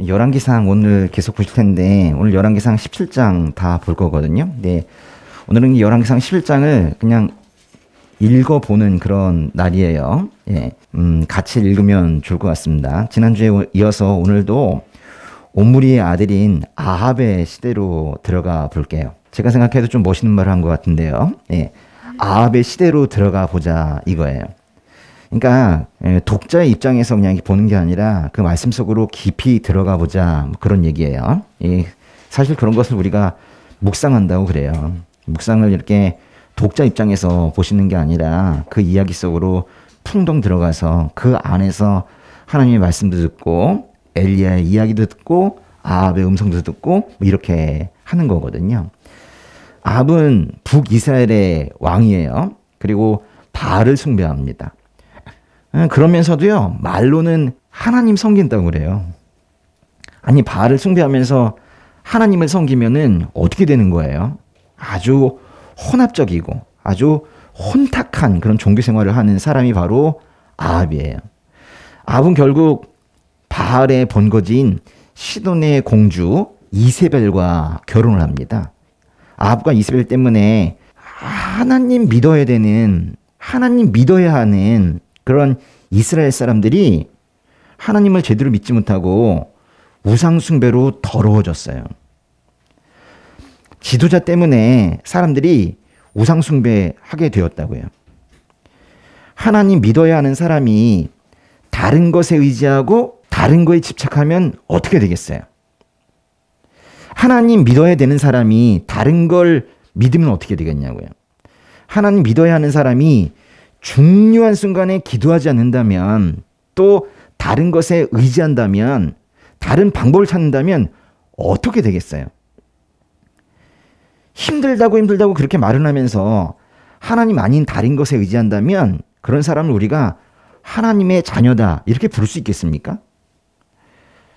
열왕기상 오늘 계속 보실 텐데 오늘 열왕기상 17장 다 볼 거거든요. 네, 오늘은 열왕기상 11장을 그냥 읽어보는 그런 날이에요. 예, 같이 읽으면 좋을 것 같습니다. 지난주에 이어서 오늘도 옴므리의 아들인 아합의 시대로 들어가 볼게요. 제가 생각해도 좀 멋있는 말을 한 것 같은데요. 예, 아합의 시대로 들어가 보자 이거예요. 그러니까 독자의 입장에서 그냥 보는 게 아니라 그 말씀 속으로 깊이 들어가 보자 뭐 그런 얘기예요. 사실 그런 것을 우리가 묵상한다고 그래요. 묵상을 이렇게 독자 입장에서 보시는 게 아니라 그 이야기 속으로 풍덩 들어가서 그 안에서 하나님의 말씀도 듣고 엘리야의 이야기도 듣고 아합의 음성도 듣고 뭐 이렇게 하는 거거든요. 아합은 북이스라엘의 왕이에요. 그리고 바알을 숭배합니다. 그러면서도요, 말로는 하나님 섬긴다고 그래요. 아니, 바알을 숭배하면서 하나님을 섬기면은 어떻게 되는 거예요? 아주 혼합적이고 아주 혼탁한 그런 종교 생활을 하는 사람이 바로 아합이에요. 아합은 결국 바알의 본거지인 시돈의 공주 이세벨과 결혼을 합니다. 아합과 이세벨 때문에 하나님 믿어야 하는 그런 이스라엘 사람들이 하나님을 제대로 믿지 못하고 우상숭배로 더러워졌어요. 지도자 때문에 사람들이 우상숭배하게 되었다고요. 하나님 믿어야 하는 사람이 다른 것에 의지하고 다른 거에 집착하면 어떻게 되겠어요? 하나님 믿어야 되는 사람이 다른 걸 믿으면 어떻게 되겠냐고요. 하나님 믿어야 하는 사람이 중요한 순간에 기도하지 않는다면, 또 다른 것에 의지한다면, 다른 방법을 찾는다면 어떻게 되겠어요? 힘들다고 그렇게 말을 하면서 하나님 아닌 다른 것에 의지한다면 그런 사람을 우리가 하나님의 자녀다 이렇게 부를 수 있겠습니까?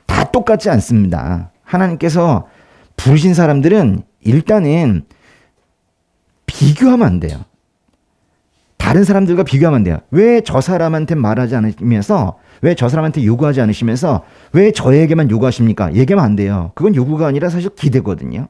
다 똑같지 않습니다. 하나님께서 부르신 사람들은 일단은 비교하면 안 돼요. 다른 사람들과 비교하면 안 돼요. 왜 저 사람한테 말하지 않으시면서, 왜 저 사람한테 요구하지 않으시면서 왜 저에게만 요구하십니까? 얘기하면 안 돼요. 그건 요구가 아니라 사실 기대거든요.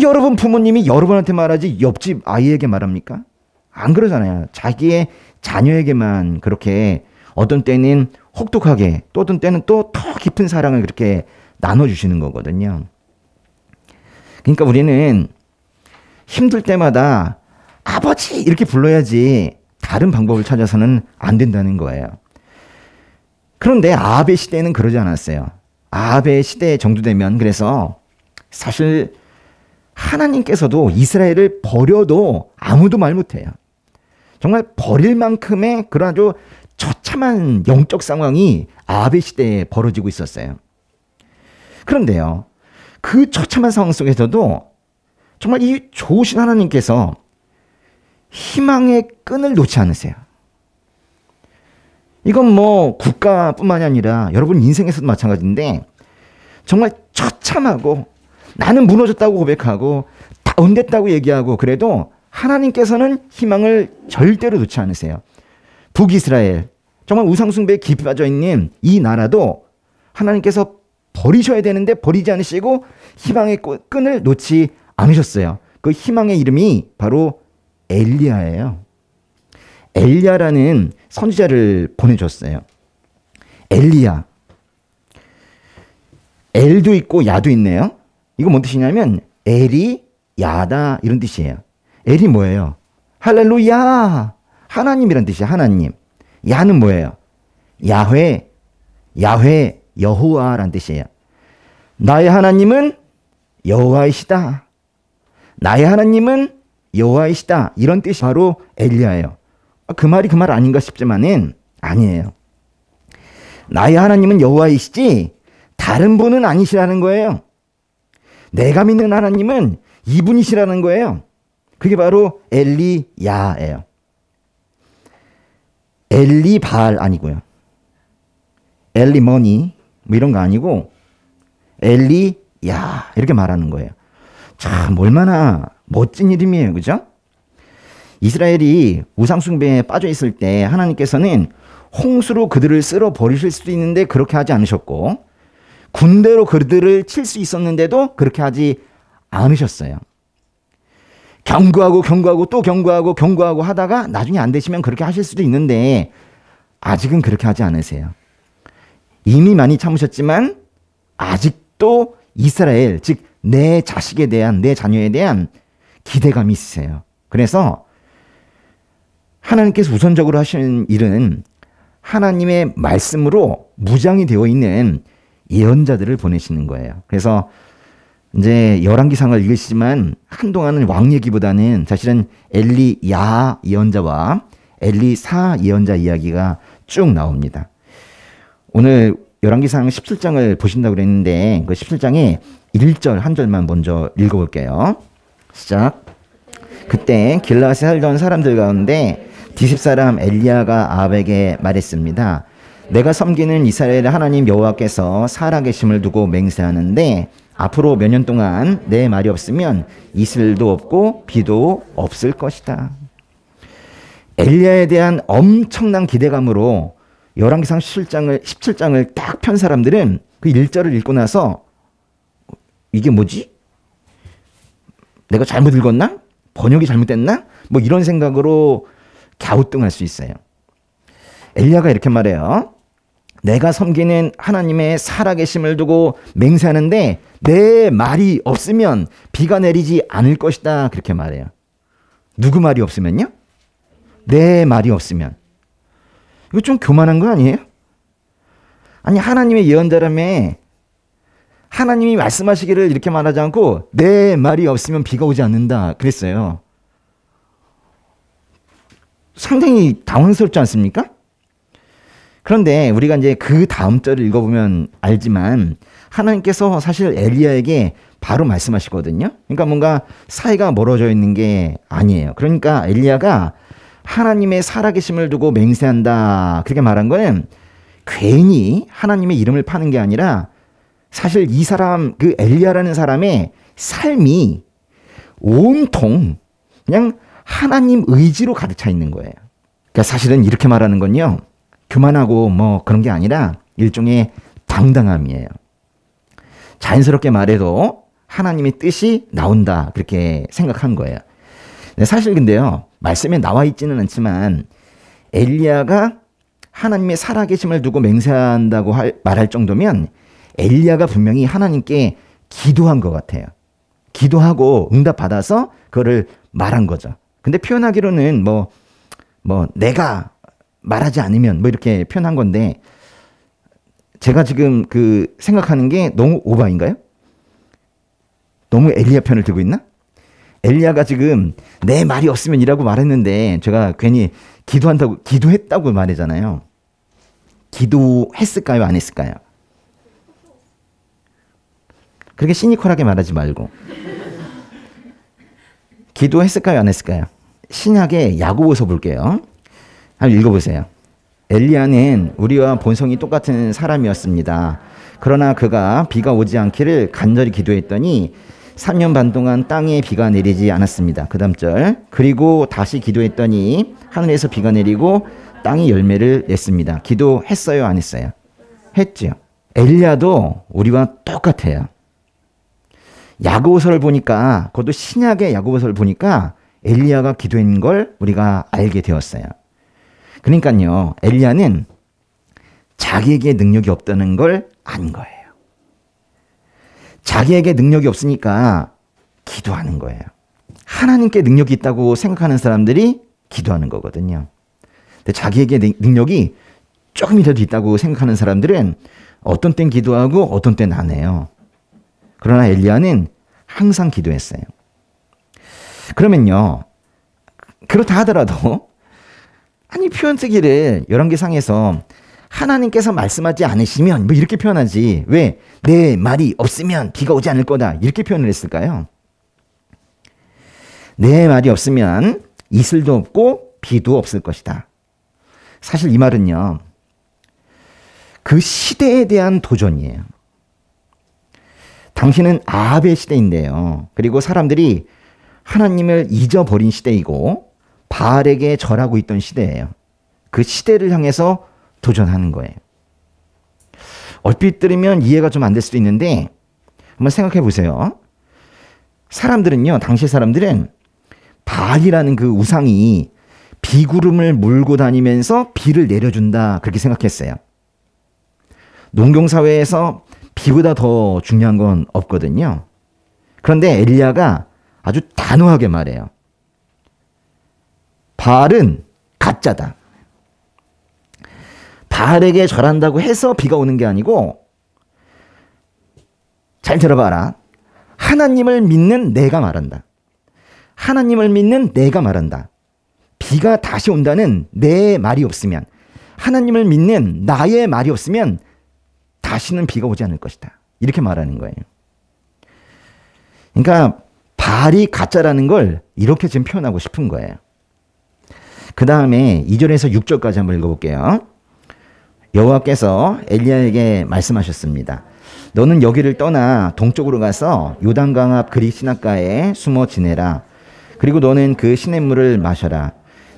여러분 부모님이 여러분한테 말하지 옆집 아이에게 말합니까? 안 그러잖아요. 자기의 자녀에게만 그렇게 어떤 때는 혹독하게, 또 어떤 때는 또 더 깊은 사랑을 그렇게 나눠주시는 거거든요. 그러니까 우리는 힘들 때마다 아버지 이렇게 불러야지 다른 방법을 찾아서는 안 된다는 거예요. 그런데 아합의 시대는 그러지 않았어요. 아합의 시대 정도 되면 그래서 사실 하나님께서도 이스라엘을 버려도 아무도 말 못해요. 정말 버릴 만큼의 그런 아주 처참한 영적 상황이 아합의 시대에 벌어지고 있었어요. 그런데요, 그 처참한 상황 속에서도 정말 이 좋으신 하나님께서 희망의 끈을 놓지 않으세요. 이건 뭐 국가뿐만이 아니라 여러분 인생에서도 마찬가지인데, 정말 처참하고 나는 무너졌다고 고백하고 다운됐다고 얘기하고 그래도 하나님께서는 희망을 절대로 놓지 않으세요. 북이스라엘, 정말 우상숭배에 깊이 빠져 있는 이 나라도 하나님께서 버리셔야 되는데 버리지 않으시고 희망의 끈을 놓지 않으셨어요. 그 희망의 이름이 바로 엘리야예요. 엘리야라는 선지자를 보내줬어요. 엘리야. 엘도 있고 야도 있네요. 이거 뭔 뜻이냐면 엘이 야다 이런 뜻이에요. 엘이 뭐예요? 할렐루야, 하나님이란 뜻이에요. 하나님. 야는 뭐예요? 야훼, 여호와란 뜻이에요. 나의 하나님은 여호와이시다. 나의 하나님은 여호와이시다. 이런 뜻이 바로 엘리야예요. 그 말이 그 말 아닌가 싶지만은 아니에요. 나의 하나님은 여호와이시지 다른 분은 아니시라는 거예요. 내가 믿는 하나님은 이분이시라는 거예요. 그게 바로 엘리야예요. 엘리바알 아니고요. 엘리머니 뭐 이런 거 아니고 엘리야 이렇게 말하는 거예요. 참 얼마나 멋진 이름이에요. 그죠? 이스라엘이 우상숭배에 빠져 있을 때 하나님께서는 홍수로 그들을 쓸어 버리실 수도 있는데 그렇게 하지 않으셨고, 군대로 그들을 칠 수 있었는데도 그렇게 하지 않으셨어요. 경고하고 또 경고하고 하다가 나중에 안 되시면 그렇게 하실 수도 있는데 아직은 그렇게 하지 않으세요. 이미 많이 참으셨지만 아직도 이스라엘, 즉 내 자식에 대한, 내 자녀에 대한 기대감이 있으세요. 그래서 하나님께서 우선적으로 하시는 일은 하나님의 말씀으로 무장이 되어 있는 예언자들을 보내시는 거예요. 그래서 이제 열왕기상을 읽으시지만 한동안은 왕 얘기보다는 사실은 엘리야 예언자와 엘리사 예언자 이야기가 쭉 나옵니다. 오늘 열왕기상 17장을 보신다고 그랬는데 그 17장에 1절 한 절만 먼저 읽어볼게요. 시작. 그때 길라앗에 살던 사람들 가운데 디십 사람 엘리야가 아합에게 말했습니다. 내가 섬기는 이스라엘의 하나님 여호와께서 살아계심을 두고 맹세하는데 앞으로 몇 년 동안 내 말이 없으면 이슬도 없고 비도 없을 것이다. 엘리야에 대한 엄청난 기대감으로 열왕기상 17장을 딱 편 사람들은 그 1절을 읽고 나서 이게 뭐지? 내가 잘못 읽었나? 번역이 잘못됐나? 뭐 이런 생각으로 갸우뚱할 수 있어요. 엘리야가 이렇게 말해요. 내가 섬기는 하나님의 살아계심을 두고 맹세하는데 내 말이 없으면 비가 내리지 않을 것이다. 그렇게 말해요. 누구 말이 없으면요? 내 말이 없으면. 이거 좀 교만한 거 아니에요? 아니 하나님의 예언자라며 하나님이 말씀하시기를 이렇게 말하지 않고 내 말이 없으면 비가 오지 않는다 그랬어요. 상당히 당황스럽지 않습니까? 그런데 우리가 이제 그 다음 절을 읽어보면 알지만 하나님께서 사실 엘리야에게 바로 말씀하시거든요. 그러니까 뭔가 사이가 멀어져 있는 게 아니에요. 그러니까 엘리야가 하나님의 살아계심을 두고 맹세한다 그렇게 말한 거는 괜히 하나님의 이름을 파는 게 아니라 사실 이 사람, 그 엘리야라는 사람의 삶이 온통 그냥 하나님 의지로 가득 차 있는 거예요. 그러니까 사실은 이렇게 말하는 건요, 교만하고 뭐 그런 게 아니라 일종의 당당함이에요. 자연스럽게 말해도 하나님의 뜻이 나온다 그렇게 생각한 거예요. 사실 근데요, 말씀에 나와 있지는 않지만 엘리야가 하나님의 살아계심을 두고 맹세한다고 말할 정도면 엘리야가 분명히 하나님께 기도한 것 같아요. 기도하고 응답받아서 그거를 말한 거죠. 근데 표현하기로는 뭐 내가 말하지 않으면 뭐 이렇게 표현한 건데 제가 지금 그 생각하는 게 너무 오바인가요? 너무 엘리야 편을 들고 있나? 엘리야가 지금 내 말이 없으면 이라고 말했는데 제가 괜히 기도했다고 말하잖아요. 기도했을까요? 안 했을까요? 그렇게 시니컬하게 말하지 말고. 기도했을까요? 안 했을까요? 신약의 야고보서 볼게요. 한번 읽어보세요. 엘리야는 우리와 본성이 똑같은 사람이었습니다. 그러나 그가 비가 오지 않기를 간절히 기도했더니 3년 반 동안 땅에 비가 내리지 않았습니다. 그 다음 절. 그리고 다시 기도했더니 하늘에서 비가 내리고 땅이 열매를 냈습니다. 기도했어요? 안 했어요? 했죠. 엘리야도 우리와 똑같아요. 야고보서를 보니까, 그것도 신약의 야고보서를 보니까 엘리야가 기도한 걸 우리가 알게 되었어요. 그러니까요, 엘리야는 자기에게 능력이 없다는 걸 안 거예요. 자기에게 능력이 없으니까 기도하는 거예요. 하나님께 능력이 있다고 생각하는 사람들이 기도하는 거거든요. 근데 자기에게 능력이 조금이라도 있다고 생각하는 사람들은 어떤 땐 기도하고 어떤 땐 안 해요. 그러나 엘리야는 항상 기도했어요. 그러면요, 그렇다 하더라도 아니 표현 쓰기를 열왕기상에서 하나님께서 말씀하지 않으시면 뭐 이렇게 표현하지 왜 내 말이 없으면 비가 오지 않을 거다 이렇게 표현을 했을까요? 내 말이 없으면 이슬도 없고 비도 없을 것이다. 사실 이 말은요, 그 시대에 대한 도전이에요. 당시는 아합의 시대인데요. 그리고 사람들이 하나님을 잊어버린 시대이고 바알에게 절하고 있던 시대예요. 그 시대를 향해서 도전하는 거예요. 얼핏 들으면 이해가 좀 안 될 수도 있는데 한번 생각해 보세요. 사람들은요, 당시 사람들은 바알이라는 그 우상이 비구름을 몰고 다니면서 비를 내려준다, 그렇게 생각했어요. 농경사회에서 비보다 더 중요한 건 없거든요. 그런데 엘리야가 아주 단호하게 말해요. 바알은 가짜다. 바알에게 절한다고 해서 비가 오는 게 아니고, 잘 들어봐라. 하나님을 믿는 내가 말한다. 하나님을 믿는 내가 말한다. 비가 다시 온다는 내 말이 없으면, 하나님을 믿는 나의 말이 없으면 다시는 비가 오지 않을 것이다. 이렇게 말하는 거예요. 그러니까 바알이 가짜라는 걸 이렇게 지금 표현하고 싶은 거예요. 그 다음에 2절에서 6절까지 한번 읽어볼게요. 여호와께서 엘리야에게 말씀하셨습니다. 너는 여기를 떠나 동쪽으로 가서 요단강 앞 그릿 시냇가에 숨어 지내라. 그리고 너는 그 시냇물을 마셔라.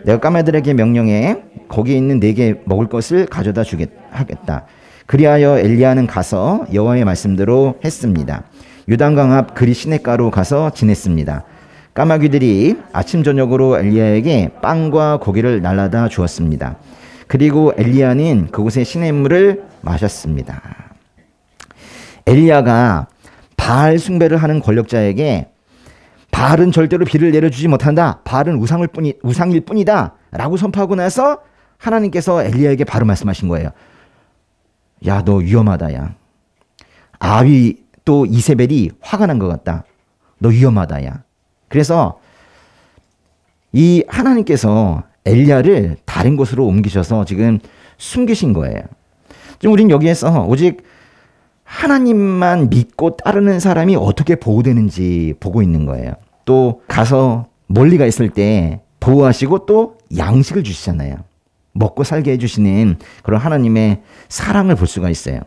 내가 까마들에게 명령해 거기에 있는 네게 먹을 것을 가져다 하겠다. 그리하여 엘리야는 가서 여호와의 말씀대로 했습니다. 요단강 앞 그릿 시냇가로 가서 지냈습니다. 까마귀들이 아침 저녁으로 엘리야에게 빵과 고기를 날라다 주었습니다. 그리고 엘리야는 그곳의 시냇물을 마셨습니다. 엘리야가 바알 숭배를 하는 권력자에게 바알은 절대로 비를 내려주지 못한다. 바알은 우상일 뿐이다. 라고 선포하고 나서 하나님께서 엘리야에게 바로 말씀하신 거예요. 야, 너 위험하다, 야. 아위 또 이세벨이 화가 난 것 같다. 너 위험하다, 야. 그래서 이 하나님께서 엘리야를 다른 곳으로 옮기셔서 지금 숨기신 거예요. 지금 우린 여기에서 오직 하나님만 믿고 따르는 사람이 어떻게 보호되는지 보고 있는 거예요. 또 가서 멀리 가 있을 때 보호하시고 또 양식을 주시잖아요. 먹고 살게 해주시는 그런 하나님의 사랑을 볼 수가 있어요.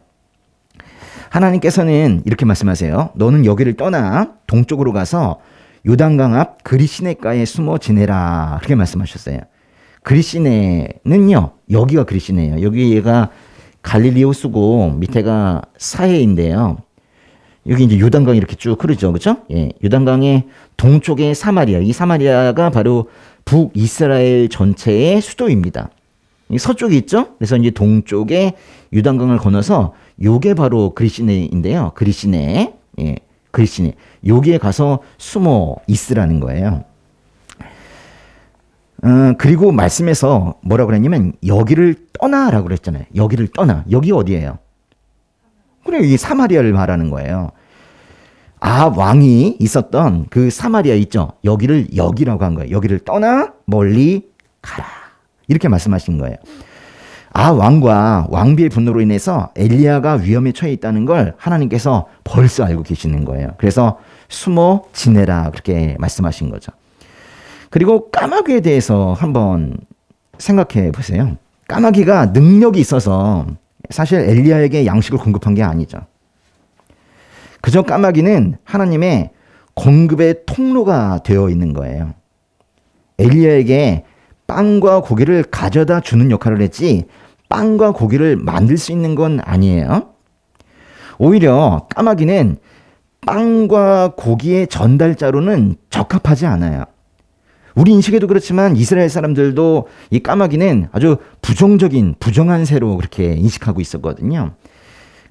하나님께서는 이렇게 말씀하세요. 너는 여기를 떠나 동쪽으로 가서 요단강 앞 그릿 시냇가에 숨어 지내라. 그렇게 말씀하셨어요. 그릿 시내는요, 여기가 그릿 시내예요. 여기가 갈릴리 호수고 밑에가 사해인데요. 여기 이제 요단강이 이렇게 쭉 흐르죠. 그렇죠? 예. 요단강의 동쪽에 사마리아. 이 사마리아가 바로 북이스라엘 전체의 수도입니다. 서쪽에 있죠? 그래서 이제 동쪽에 요단강을 건너서 요게 바로 그릿 시내인데요. 그릿 시내. 예. 그릿 시내. 여기에 가서 숨어 있으라는 거예요. 그리고 말씀에서 뭐라고 그랬냐면 여기를 떠나라고 그랬잖아요. 여기를 떠나. 여기 어디예요? 그래, 이 사마리아를 말하는 거예요. 왕이 있었던 그 사마리아 있죠. 여기를 여기라고 한 거예요. 여기를 떠나 멀리 가라. 이렇게 말씀하신 거예요. 왕과 왕비의 분노로 인해서 엘리야가 위험에 처해 있다는 걸 하나님께서 벌써 알고 계시는 거예요. 그래서 숨어 지내라 그렇게 말씀하신 거죠. 그리고 까마귀에 대해서 한번 생각해 보세요. 까마귀가 능력이 있어서 사실 엘리야에게 양식을 공급한 게 아니죠. 그저 까마귀는 하나님의 공급의 통로가 되어 있는 거예요. 엘리야에게 빵과 고기를 가져다 주는 역할을 했지 빵과 고기를 만들 수 있는 건 아니에요. 오히려 까마귀는 빵과 고기의 전달자로는 적합하지 않아요. 우리 인식에도 그렇지만 이스라엘 사람들도 이 까마귀는 아주 부정한 새로 그렇게 인식하고 있었거든요.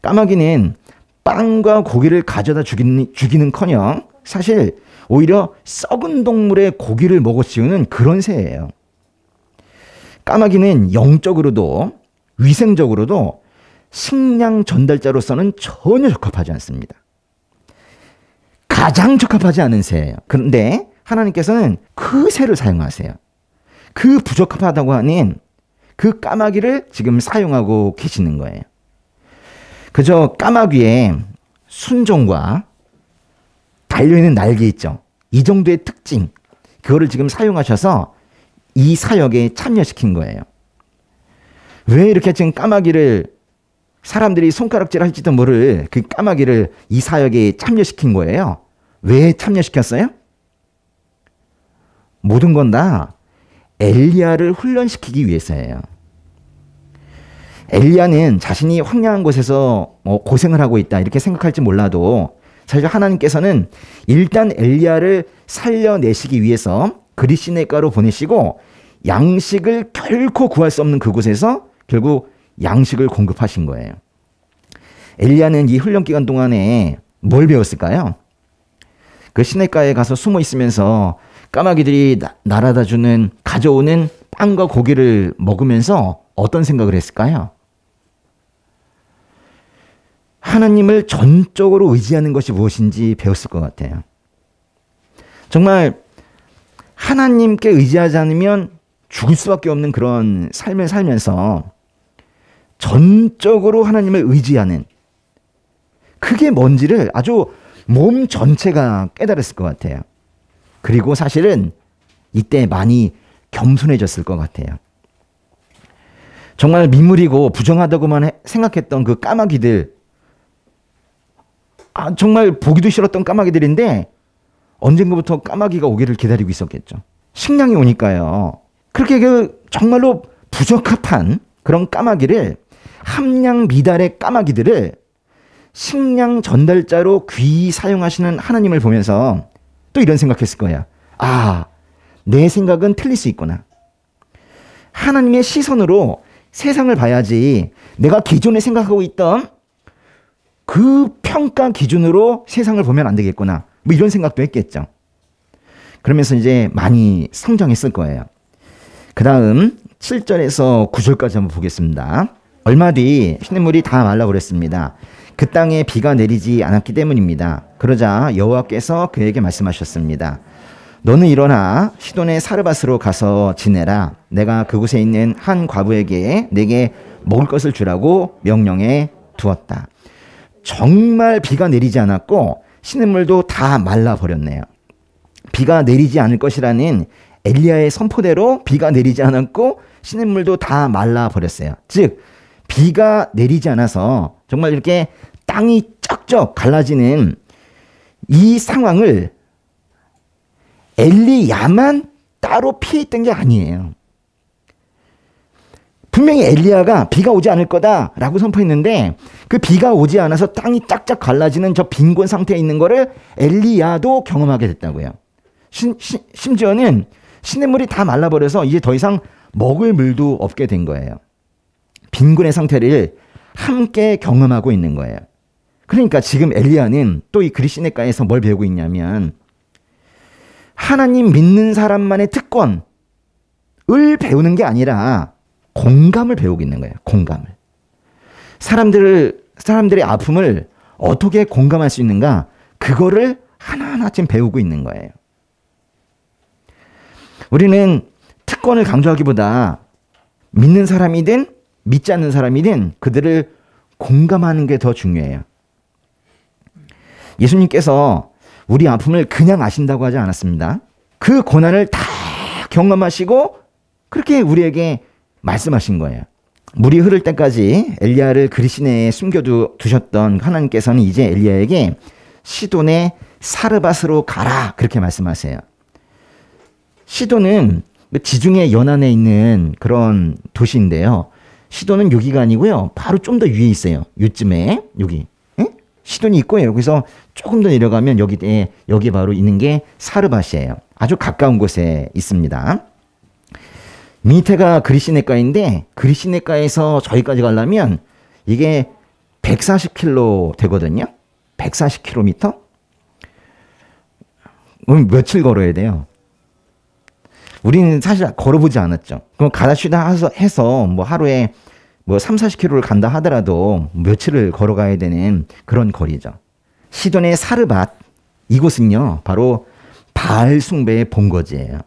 까마귀는 빵과 고기를 가져다 주기는커녕 사실 오히려 썩은 동물의 고기를 먹어 치우는 그런 새예요. 까마귀는 영적으로도 위생적으로도 식량 전달자로서는 전혀 적합하지 않습니다. 가장 적합하지 않은 새예요. 그런데 하나님께서는 그 새를 사용하세요. 그 부적합하다고 하는 그 까마귀를 지금 사용하고 계시는 거예요. 그저 까마귀의 순종과 달려있는 날개 있죠. 이 정도의 특징, 그거를 지금 사용하셔서 이 사역에 참여시킨 거예요. 왜 이렇게 지금 까마귀를 사람들이 손가락질 할지도 모를 그 까마귀를 이 사역에 참여시킨 거예요? 왜 참여시켰어요? 모든 건 다 엘리야를 훈련시키기 위해서예요. 엘리야는 자신이 황량한 곳에서 고생을 하고 있다 이렇게 생각할지 몰라도 사실 하나님께서는 일단 엘리야를 살려내시기 위해서 그리시네가로 보내시고 양식을 결코 구할 수 없는 그곳에서 결국 양식을 공급하신 거예요. 엘리야는 이 훈련 기간 동안에 뭘 배웠을까요? 그 시냇가에 가서 숨어 있으면서 까마귀들이 날아다 주는 가져오는 빵과 고기를 먹으면서 어떤 생각을 했을까요? 하나님을 전적으로 의지하는 것이 무엇인지 배웠을 것 같아요. 정말 하나님께 의지하지 않으면 죽을 수밖에 없는 그런 삶을 살면서 전적으로 하나님을 의지하는, 그게 뭔지를 아주 몸 전체가 깨달았을 것 같아요. 그리고 사실은 이때 많이 겸손해졌을 것 같아요. 정말 민물이고 부정하다고만 생각했던 그 까마귀들, 정말 보기도 싫었던 까마귀들인데 언젠가부터 까마귀가 오기를 기다리고 있었겠죠. 식량이 오니까요. 그렇게 정말로 부적합한 그런 까마귀를, 함량 미달의 까마귀들을 식량 전달자로 귀히 사용하시는 하나님을 보면서 또 이런 생각했을 거야. 내 생각은 틀릴 수 있구나. 하나님의 시선으로 세상을 봐야지 내가 기존에 생각하고 있던 그 평가 기준으로 세상을 보면 안 되겠구나. 뭐 이런 생각도 했겠죠. 그러면서 이제 많이 성장했을 거예요. 그 다음 7절에서 9절까지 한번 보겠습니다. 얼마 뒤 시냇물이 다 말라버렸습니다. 그 땅에 비가 내리지 않았기 때문입니다. 그러자 여호와께서 그에게 말씀하셨습니다. 너는 일어나 시돈의 사르밧으로 가서 지내라. 내가 그곳에 있는 한 과부에게 내게 먹을 것을 주라고 명령해 두었다. 정말 비가 내리지 않았고 시냇물도 다 말라버렸네요. 비가 내리지 않을 것이라는 엘리야의 선포대로 비가 내리지 않았고 시냇물도 다 말라버렸어요. 즉 비가 내리지 않아서 정말 이렇게 땅이 쩍쩍 갈라지는 이 상황을 엘리야만 따로 피했던 게 아니에요. 분명히 엘리야가 비가 오지 않을 거다라고 선포했는데 그 비가 오지 않아서 땅이 짝짝 갈라지는 저 빈곤 상태에 있는 거를 엘리야도 경험하게 됐다고요. 심지어는 시냇물이 다 말라버려서 이제 더 이상 먹을 물도 없게 된 거예요. 빈곤의 상태를 함께 경험하고 있는 거예요. 그러니까 지금 엘리야는 또 이 그리시네가에서 뭘 배우고 있냐면 하나님 믿는 사람만의 특권을 배우는 게 아니라 공감을 배우고 있는 거예요. 공감을. 사람들의 아픔을 어떻게 공감할 수 있는가, 그거를 하나하나 지금 배우고 있는 거예요. 우리는 특권을 강조하기보다 믿는 사람이든 믿지 않는 사람이든 그들을 공감하는 게 더 중요해요. 예수님께서 우리 아픔을 그냥 아신다고 하지 않았습니다. 그 고난을 다 경험하시고 그렇게 우리에게 말씀하신 거예요. 물이 흐를 때까지 엘리야를 그리시네에 숨겨두셨던 하나님께서는 이제 엘리야에게 시돈의 사르밧으로 가라 그렇게 말씀하세요. 시돈은 지중해 연안에 있는 그런 도시인데요. 시돈은 여기가 아니고요. 바로 좀 더 위에 있어요. 요쯤에 여기 시돈이 있고 여기서 조금 더 내려가면 여기 바로 있는 게 사르밧이에요. 아주 가까운 곳에 있습니다. 밑에가 그리시네가인데 그리시네가에서 저기까지 가려면 이게 140km 되거든요. 140km? 그럼 며칠 걸어야 돼요? 우리는 사실 걸어보지 않았죠. 그럼 가다 쉬다 해서 뭐 하루에 뭐 30-40km를 간다 하더라도 며칠을 걸어가야 되는 그런 거리죠. 시돈의 사르밧, 이곳은요 바로 바알 숭배의 본거지예요.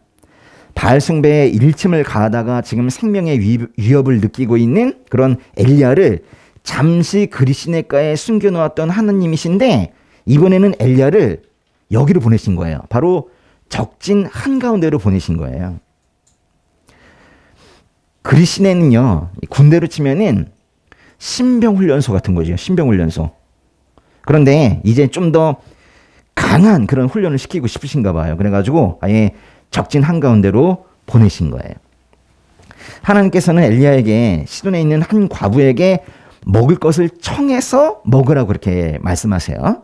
바알 숭배의 일침을 가다가 지금 생명의 위협을 느끼고 있는 그런 엘리야를 잠시 그리시네가에 숨겨놓았던 하나님이신데 이번에는 엘리야를 여기로 보내신 거예요. 바로 적진 한가운데로 보내신 거예요. 그리시네는요, 군대로 치면은 신병훈련소 같은 거죠. 신병훈련소. 그런데 이제 좀 더 강한 그런 훈련을 시키고 싶으신가 봐요. 그래가지고 아예 적진 한가운데로 보내신 거예요. 하나님께서는 엘리야에게 시돈에 있는 한 과부에게 먹을 것을 청해서 먹으라고 그렇게 말씀하세요.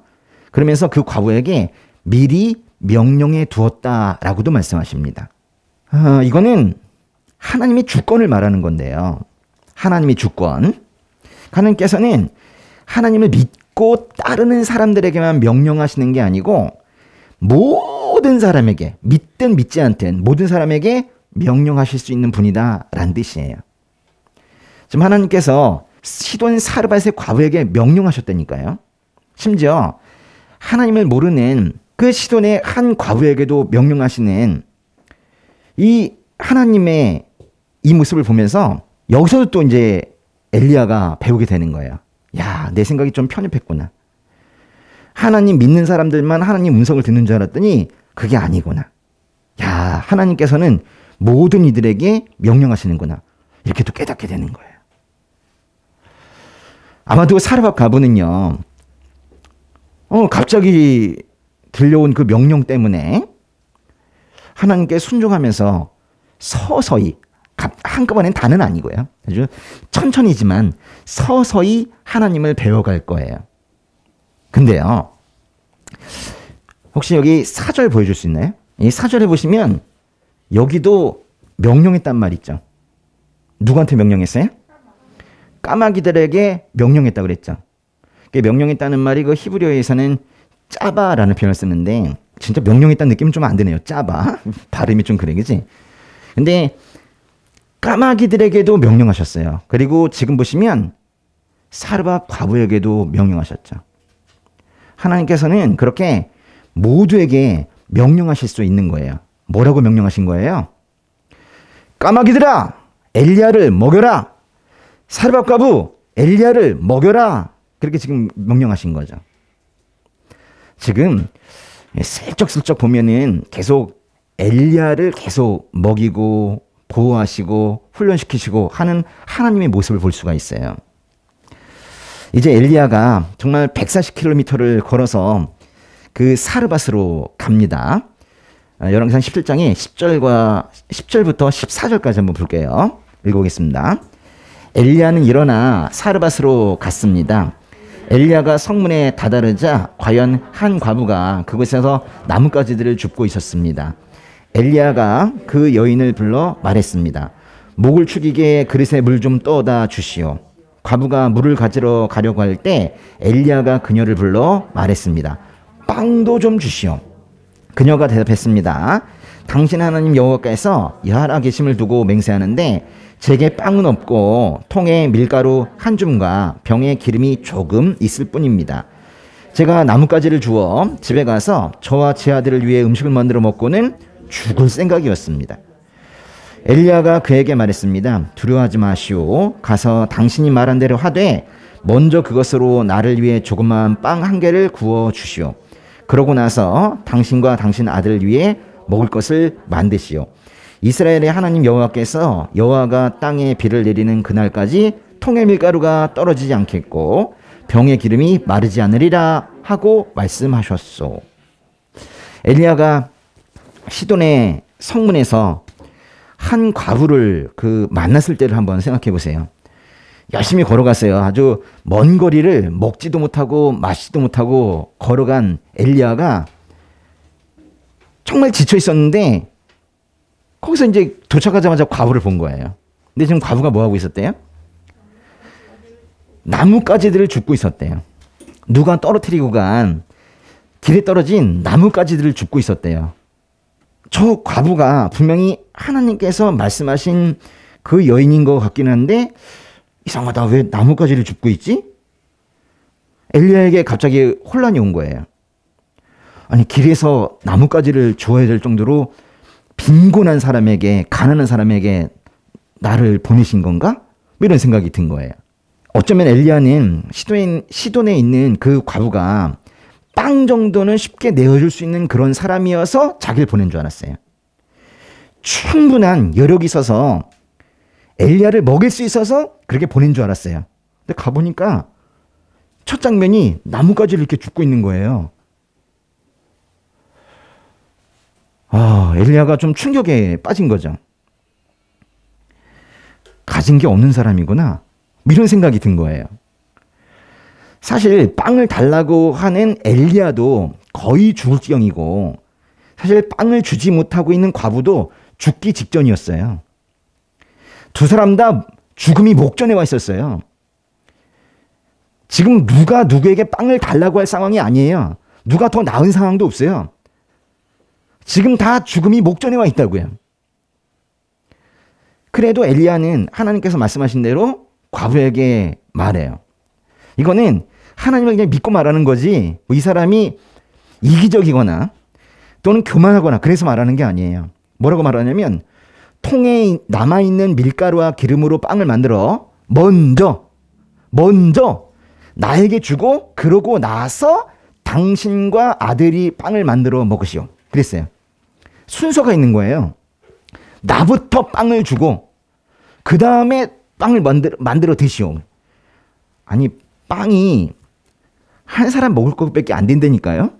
그러면서 그 과부에게 미리 명령해 두었다라고도 말씀하십니다. 이거는 하나님의 주권을 말하는 건데요. 하나님의 주권. 하나님께서는 하나님을 믿고 따르는 사람들에게만 명령하시는 게 아니고 모든 사람에게, 믿든 믿지 않든 모든 사람에게 명령하실 수 있는 분이다라는 뜻이에요. 지금 하나님께서 시돈 사르밧의 과부에게 명령하셨다니까요. 심지어 하나님을 모르는 그 시돈의 한 과부에게도 명령하시는 이 하나님의 이 모습을 보면서 여기서도 또 이제 엘리야가 배우게 되는 거예요. 야, 내 생각이 좀 편협했구나. 하나님 믿는 사람들만 하나님 음성을 듣는 줄 알았더니 그게 아니구나. 야, 하나님께서는 모든 이들에게 명령하시는구나. 이렇게 또 깨닫게 되는 거예요. 아마도 사르밧 과부는요, 갑자기 들려온 그 명령 때문에 하나님께 순종하면서 서서히, 한꺼번엔 다는 아니고요. 아주 천천히지만 서서히 하나님을 배워갈 거예요. 근데요, 혹시 여기 4절 보여줄 수 있나요? 이 4절에 보시면 여기도 명령했단 말 있죠. 누구한테 명령했어요? 까마귀들에게 명령했다고 그랬죠. 명령했다는 말이 그 히브리어에서는 짜바라는 표현을 쓰는데 진짜 명령했다는 느낌은 좀 안 드네요. 짜바. 발음이 좀 그래, 그지? 근데 까마귀들에게도 명령하셨어요. 그리고 지금 보시면 사르밧 과부에게도 명령하셨죠. 하나님께서는 그렇게 모두에게 명령하실 수 있는 거예요. 뭐라고 명령하신 거예요? 까마귀들아, 엘리야를 먹여라. 사르밧 과부, 엘리야를 먹여라. 그렇게 지금 명령하신 거죠. 지금 슬쩍슬쩍 보면은 계속 엘리야를 계속 먹이고 보호하시고 훈련시키시고 하는 하나님의 모습을 볼 수가 있어요. 이제 엘리야가 정말 140km를 걸어서 그 사르밧으로 갑니다. 열왕기상 17장에 10절부터 14절까지 한번 볼게요. 읽어보겠습니다. 엘리야는 일어나 사르밧으로 갔습니다. 엘리야가 성문에 다다르자 과연 한 과부가 그곳에서 나뭇가지들을 줍고 있었습니다. 엘리야가 그 여인을 불러 말했습니다. 목을 축이게 그릇에 물 좀 떠다 주시오. 과부가 물을 가지러 가려고 할 때 엘리야가 그녀를 불러 말했습니다. 빵도 좀 주시오. 그녀가 대답했습니다. 당신 하나님 여호와께서 살아계심을 두고 맹세하는데 제게 빵은 없고 통에 밀가루 한 줌과 병에 기름이 조금 있을 뿐입니다. 제가 나뭇가지를 주워 집에 가서 저와 제 아들을 위해 음식을 만들어 먹고는 죽을 생각이었습니다. 엘리야가 그에게 말했습니다. 두려워하지 마시오. 가서 당신이 말한 대로 하되 먼저 그것으로 나를 위해 조그만 빵 한 개를 구워 주시오. 그러고 나서 당신과 당신 아들을 위해 먹을 것을 만드시오. 이스라엘의 하나님 여호와께서 여호와가 땅에 비를 내리는 그날까지 통의 밀가루가 떨어지지 않겠고 병의 기름이 마르지 않으리라 하고 말씀하셨소. 엘리야가 시돈의 성문에서 한 과부를 만났을 때를 한번 생각해 보세요. 열심히 걸어갔어요. 아주 먼 거리를 먹지도 못하고 마시지도 못하고 걸어간 엘리야가 정말 지쳐 있었는데 거기서 이제 도착하자마자 과부를 본 거예요. 근데 지금 과부가 뭐 하고 있었대요? 나뭇가지들을 줍고 있었대요. 누가 떨어뜨리고 간 길에 떨어진 나뭇가지들을 줍고 있었대요. 저 과부가 분명히 하나님께서 말씀하신 그 여인인 것 같긴 한데 이상하다. 왜 나뭇가지를 줍고 있지? 엘리야에게 갑자기 혼란이 온 거예요. 아니, 길에서 나뭇가지를 주어야 될 정도로 빈곤한 사람에게, 가난한 사람에게 나를 보내신 건가? 이런 생각이 든 거예요. 어쩌면 엘리야는 시돈에 있는 그 과부가 빵 정도는 쉽게 내어줄 수 있는 그런 사람이어서 자기를 보낸 줄 알았어요. 충분한 여력이 있어서 엘리야를 먹일 수 있어서 그렇게 보낸 줄 알았어요. 근데 가보니까 첫 장면이 나뭇가지를 이렇게 줍고 있는 거예요. 엘리야가 좀 충격에 빠진 거죠. 가진 게 없는 사람이구나. 이런 생각이 든 거예요. 사실 빵을 달라고 하는 엘리야도 거의 죽을 지경이고 사실 빵을 주지 못하고 있는 과부도 죽기 직전이었어요. 두 사람 다 죽음이 목전에 와 있었어요. 지금 누가 누구에게 빵을 달라고 할 상황이 아니에요. 누가 더 나은 상황도 없어요. 지금 다 죽음이 목전에 와 있다고요. 그래도 엘리야는 하나님께서 말씀하신 대로 과부에게 말해요. 이거는 하나님을 그냥 믿고 말하는 거지 이 사람이 이기적이거나 또는 교만하거나 그래서 말하는 게 아니에요. 뭐라고 말하냐면 통에 남아있는 밀가루와 기름으로 빵을 만들어 먼저 나에게 주고 그러고 나서 당신과 아들이 빵을 만들어 먹으시오. 그랬어요. 순서가 있는 거예요. 나부터 빵을 주고 그 다음에 빵을 만들어 드시오. 아니 빵이 한 사람 먹을 것밖에 안 된다니까요.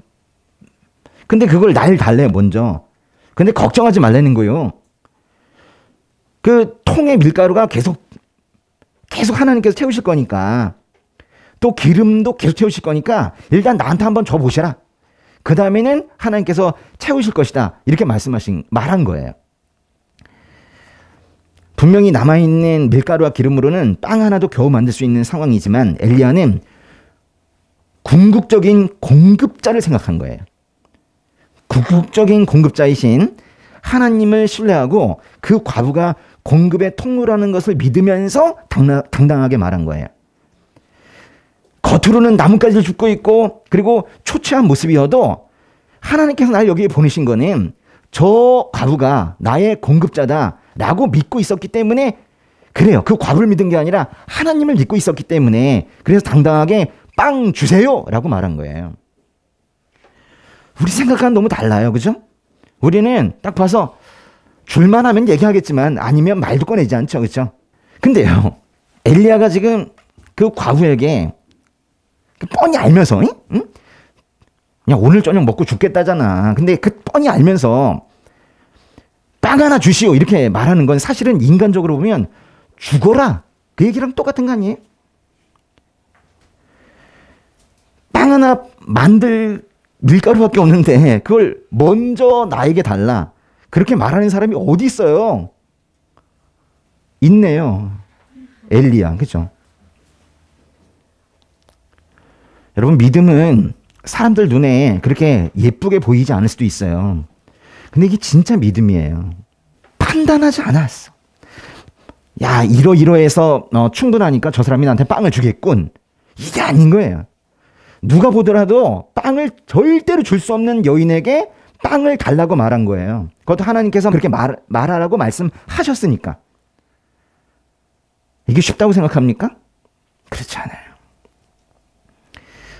근데 그걸 날 달래요 먼저. 근데 걱정하지 말라는 거예요. 그 통의 밀가루가 계속 하나님께서 채우실 거니까 또 기름도 계속 채우실 거니까 일단 나한테 한번 줘보시라. 그 다음에는 하나님께서 채우실 것이다. 이렇게 말한 거예요. 분명히 남아있는 밀가루와 기름으로는 빵 하나도 겨우 만들 수 있는 상황이지만 엘리야는 궁극적인 공급자를 생각한 거예요. 궁극적인 공급자이신 하나님을 신뢰하고 그 과부가 공급의 통로라는 것을 믿으면서 당당하게 말한 거예요. 겉으로는 나뭇가지를 줍고 있고 그리고 초췌한 모습이어도 하나님께서 나를 여기에 보내신 거는 저 과부가 나의 공급자다라고 믿고 있었기 때문에 그래요. 그 과부를 믿은 게 아니라 하나님을 믿고 있었기 때문에 그래서 당당하게 빵 주세요 라고 말한 거예요. 우리 생각과는 너무 달라요. 그죠? 우리는 딱 봐서 줄만 하면 얘기하겠지만 아니면 말도 꺼내지 않죠. 그죠? 근데요. 엘리야가 지금 그 과부에게 뻔히 알면서 응? 그냥 오늘 저녁 먹고 죽겠다잖아. 근데 그 뻔히 알면서 빵 하나 주시오 이렇게 말하는 건 사실은 인간적으로 보면 죽어라 그 얘기랑 똑같은 거 아니에요? 빵 하나 만들 밀가루밖에 없는데 그걸 먼저 나에게 달라 그렇게 말하는 사람이 어디 있어요? 있네요. 엘리야. 그죠? 여러분 믿음은 사람들 눈에 그렇게 예쁘게 보이지 않을 수도 있어요. 근데 이게 진짜 믿음이에요. 판단하지 않았어. 야 이러해서 충분하니까 저 사람이 나한테 빵을 주겠군. 이게 아닌 거예요. 누가 보더라도 빵을 절대로 줄 수 없는 여인에게 빵을 달라고 말한 거예요. 그것도 하나님께서 그렇게 말하라고 말씀하셨으니까. 이게 쉽다고 생각합니까? 그렇지 않아요.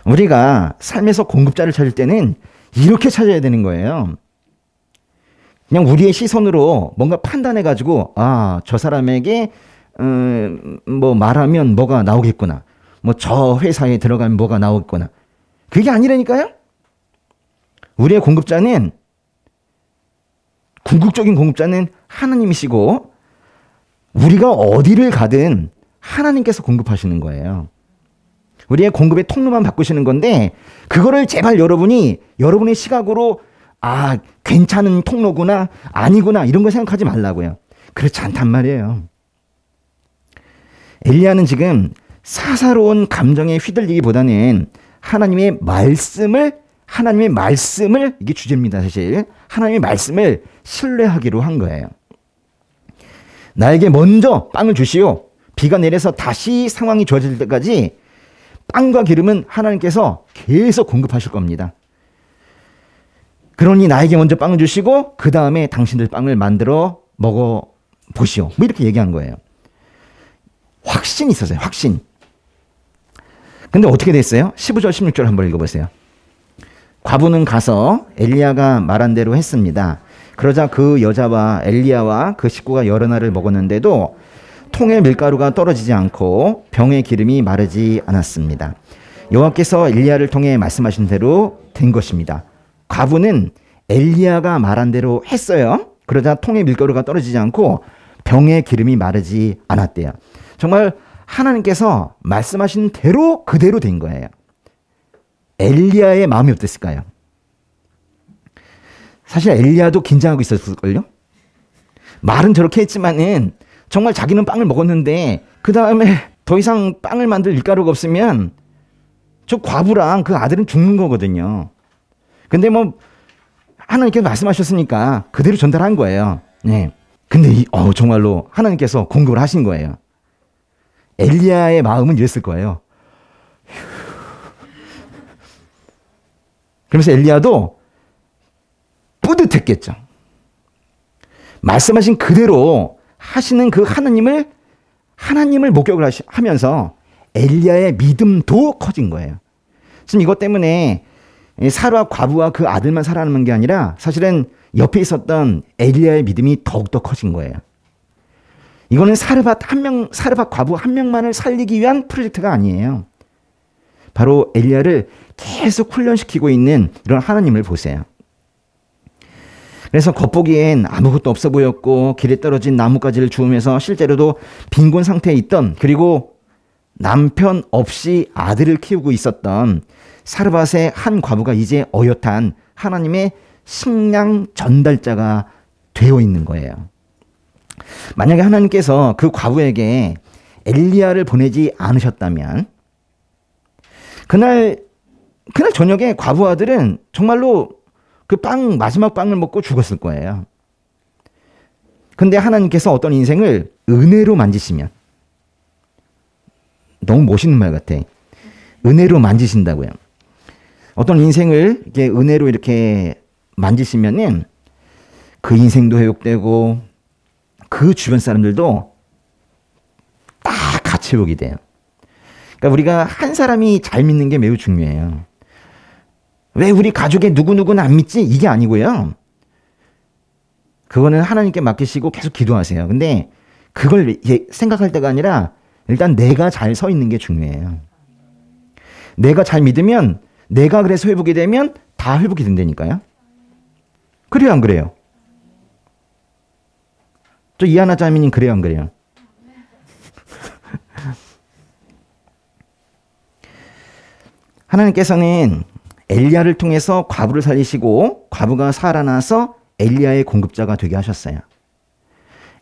우리가 삶에서 공급자를 찾을 때는 이렇게 찾아야 되는 거예요. 그냥 우리의 시선으로 뭔가 판단해가지고 저 사람에게 뭐 말하면 뭐가 나오겠구나. 뭐 저 회사에 들어가면 뭐가 나오겠구나. 그게 아니라니까요. 우리의 공급자는 궁극적인 공급자는 하나님이시고 우리가 어디를 가든 하나님께서 공급하시는 거예요. 우리의 공급의 통로만 바꾸시는 건데 그거를 제발 여러분의 시각으로 괜찮은 통로구나 아니구나 이런 거 생각하지 말라고요. 그렇지 않단 말이에요. 엘리야는 지금 사사로운 감정에 휘둘리기보다는 하나님의 말씀을 이게 주제입니다. 사실 하나님의 말씀을 신뢰하기로 한 거예요. 나에게 먼저 빵을 주시오. 비가 내려서 다시 상황이 좋아질 때까지 빵과 기름은 하나님께서 계속 공급하실 겁니다. 그러니 나에게 먼저 빵을 주시고 그 다음에 당신들 빵을 만들어 먹어보시오. 뭐 이렇게 얘기한 거예요. 확신이 있었어요. 확신. 근데 어떻게 됐어요? 15절 16절 한번 읽어보세요. 과부는 가서 엘리야가 말한 대로 했습니다. 그러자 그 여자와 엘리야와 그 식구가 여러 날을 먹었는데도 통에 밀가루가 떨어지지 않고 병의 기름이 마르지 않았습니다. 여호와께서 엘리야를 통해 말씀하신 대로 된 것입니다. 과부는 엘리야가 말한 대로 했어요. 그러자 통에 밀가루가 떨어지지 않고 병의 기름이 마르지 않았대요. 정말 하나님께서 말씀하신 대로 그대로 된 거예요. 엘리야의 마음이 어땠을까요? 사실 엘리야도 긴장하고 있었을걸요? 말은 저렇게 했지만은 정말 자기는 빵을 먹었는데 그 다음에 더 이상 빵을 만들 밀가루가 없으면 저 과부랑 그 아들은 죽는 거거든요. 근데 뭐 하나님께서 말씀하셨으니까 그대로 전달한 거예요. 네. 근데 정말로 하나님께서 공급을 하신 거예요. 엘리야의 마음은 이랬을 거예요. 그러면서 엘리야도 뿌듯했겠죠. 말씀하신 그대로 하시는 그 하나님을 목격을 하면서 엘리야의 믿음도 커진 거예요. 지금 이것 때문에 사라 과부와 그 아들만 살아남은 게 아니라 사실은 옆에 있었던 엘리야의 믿음이 더욱더 커진 거예요. 이거는 사르밧 과부 한 명만을 살리기 위한 프로젝트가 아니에요. 바로 엘리야를 계속 훈련시키고 있는 이런 하나님을 보세요. 그래서 겉보기엔 아무것도 없어 보였고 길에 떨어진 나뭇가지를 주우면서 실제로도 빈곤 상태에 있던, 그리고 남편 없이 아들을 키우고 있었던 사르밧의 한 과부가 이제 어엿한 하나님의 식량 전달자가 되어 있는 거예요. 만약에 하나님께서 그 과부에게 엘리야를 보내지 않으셨다면 그날 저녁에 과부 아들은 정말로 그 마지막 빵을 먹고 죽었을 거예요. 근데 하나님께서 어떤 인생을 은혜로 만지시면, 너무 멋있는 말 같아. 은혜로 만지신다고요. 어떤 인생을 이렇게 은혜로 이렇게 만지시면은 그 인생도 회복되고 그 주변 사람들도 다 같이 회복이 돼요. 그러니까 우리가 한 사람이 잘 믿는 게 매우 중요해요. 왜 우리 가족에 누구누구는 안 믿지? 이게 아니고요. 그거는 하나님께 맡기시고 계속 기도하세요. 근데 그걸 생각할 때가 아니라 일단 내가 잘 서 있는 게 중요해요. 내가 잘 믿으면, 내가 그래서 회복이 되면 다 회복이 된다니까요. 그래요, 안 그래요? 저 이하나 자매님 그래요, 안 그래요? 하나님께서는 엘리야를 통해서 과부를 살리시고 과부가 살아나서 엘리야의 공급자가 되게 하셨어요.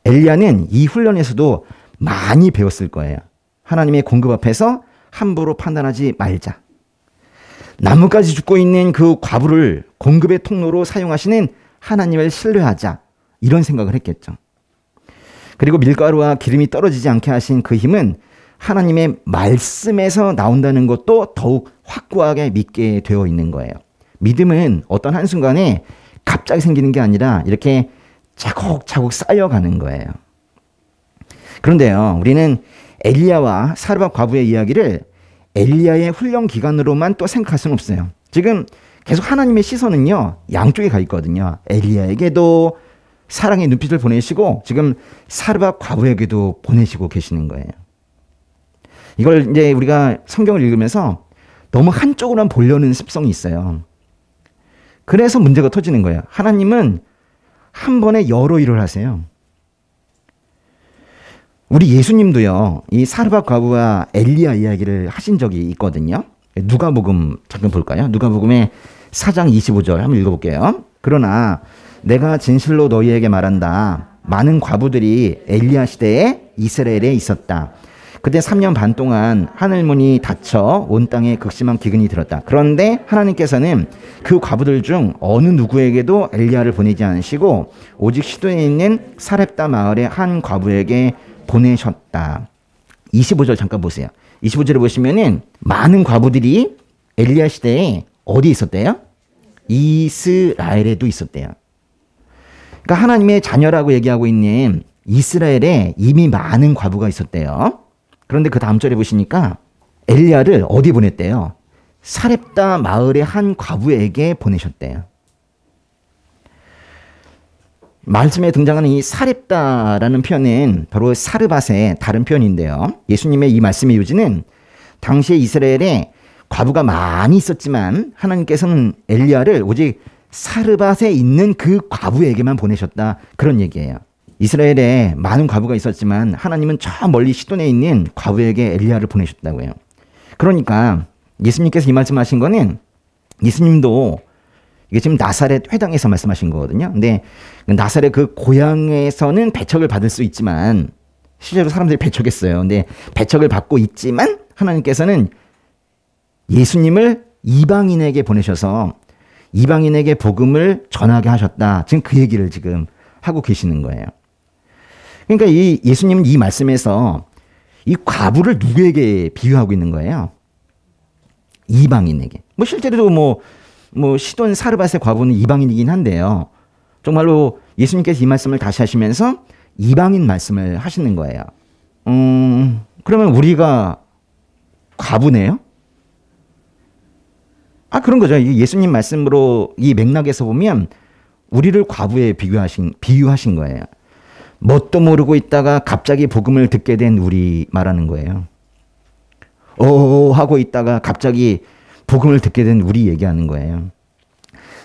엘리야는 이 훈련에서도 많이 배웠을 거예요. 하나님의 공급 앞에서 함부로 판단하지 말자. 나뭇가지 죽고 있는 그 과부를 공급의 통로로 사용하시는 하나님을 신뢰하자. 이런 생각을 했겠죠. 그리고 밀가루와 기름이 떨어지지 않게 하신 그 힘은 하나님의 말씀에서 나온다는 것도 더욱 확고하게 믿게 되어 있는 거예요. 믿음은 어떤 한순간에 갑자기 생기는 게 아니라 이렇게 차곡차곡 쌓여가는 거예요. 그런데요, 우리는 엘리야와 사르밧 과부의 이야기를 엘리야의 훈련 기간으로만 또 생각할 수는 없어요. 지금 계속 하나님의 시선은요, 양쪽에 가 있거든요. 엘리야에게도 사랑의 눈빛을 보내시고 지금 사르밧 과부에게도 보내시고 계시는 거예요. 이걸 이제 우리가 성경을 읽으면서 너무 한쪽으로만 보려는 습성이 있어요. 그래서 문제가 터지는 거예요. 하나님은 한 번에 여러 일을 하세요. 우리 예수님도요, 이 사르밧 과부와 엘리야 이야기를 하신 적이 있거든요. 누가복음 잠깐 볼까요? 누가복음의 4장 25절 한번 읽어볼게요. 그러나 내가 진실로 너희에게 말한다. 많은 과부들이 엘리야 시대에 이스라엘에 있었다. 그때 3년 반 동안 하늘문이 닫혀 온 땅에 극심한 기근이 들었다. 그런데 하나님께서는 그 과부들 중 어느 누구에게도 엘리야를 보내지 않으시고 오직 시도에 있는 사렙다 마을의 한 과부에게 보내셨다. 25절 잠깐 보세요. 25절에 보시면은 많은 과부들이 엘리야 시대에 어디 있었대요? 이스라엘에도 있었대요. 그러니까 하나님의 자녀라고 얘기하고 있는 이스라엘에 이미 많은 과부가 있었대요. 그런데 그 다음 절에 보시니까 엘리야를 어디 보냈대요? 사렙다 마을의 한 과부에게 보내셨대요. 말씀에 등장하는 이 사렙다라는 표현은 바로 사르밧의 다른 표현인데요. 예수님의 이 말씀의 요지는 당시에 이스라엘에 과부가 많이 있었지만 하나님께서는 엘리야를 오직 사르밧에 있는 그 과부에게만 보내셨다. 그런 얘기예요. 이스라엘에 많은 과부가 있었지만 하나님은 저 멀리 시돈에 있는 과부에게 엘리야를 보내셨다고요. 그러니까 예수님께서 이 말씀하신 거는 예수님도 이게 지금 나사렛 회당에서 말씀하신 거거든요. 근데 나사렛 그 고향에서는 배척을 받을 수 있지만 실제로 사람들이 배척했어요. 근데 배척을 받고 있지만 하나님께서는 예수님을 이방인에게 보내셔서 이방인에게 복음을 전하게 하셨다. 지금 그 얘기를 지금 하고 계시는 거예요. 그러니까 이 예수님은 이 말씀에서 이 과부를 누구에게 비유하고 있는 거예요? 이방인에게. 뭐 실제로도 뭐 시돈 사르밧의 과부는 이방인이긴 한데요. 정말로 예수님께서 이 말씀을 다시 하시면서 이방인 말씀을 하시는 거예요. 그러면 우리가 과부네요? 그런 거죠. 예수님 말씀으로 이 맥락에서 보면 우리를 과부에 비유하신 거예요. 뭣도 모르고 있다가 갑자기 복음을 듣게 된 우리 말하는 거예요. 하고 있다가 갑자기 복음을 듣게 된 우리 얘기하는 거예요.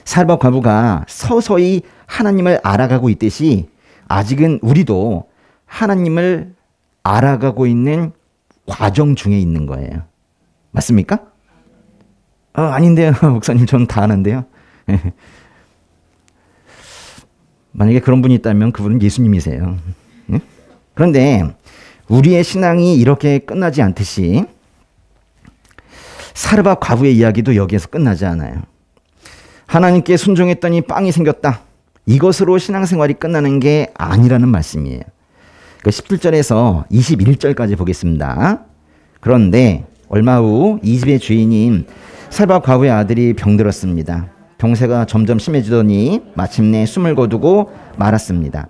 사르밧 과부가 서서히 하나님을 알아가고 있듯이 아직은 우리도 하나님을 알아가고 있는 과정 중에 있는 거예요. 맞습니까? 아닌데요. 목사님, 저는 다 아는데요. 만약에 그런 분이 있다면 그분은 예수님이세요. 그런데 우리의 신앙이 이렇게 끝나지 않듯이 사르밧 과부의 이야기도 여기에서 끝나지 않아요. 하나님께 순종했더니 빵이 생겼다. 이것으로 신앙생활이 끝나는 게 아니라는 말씀이에요. 17절에서 21절까지 보겠습니다. 그런데 얼마 후 이 집의 주인인 사르밧 과부의 아들이 병들었습니다. 병세가 점점 심해지더니 마침내 숨을 거두고 말았습니다.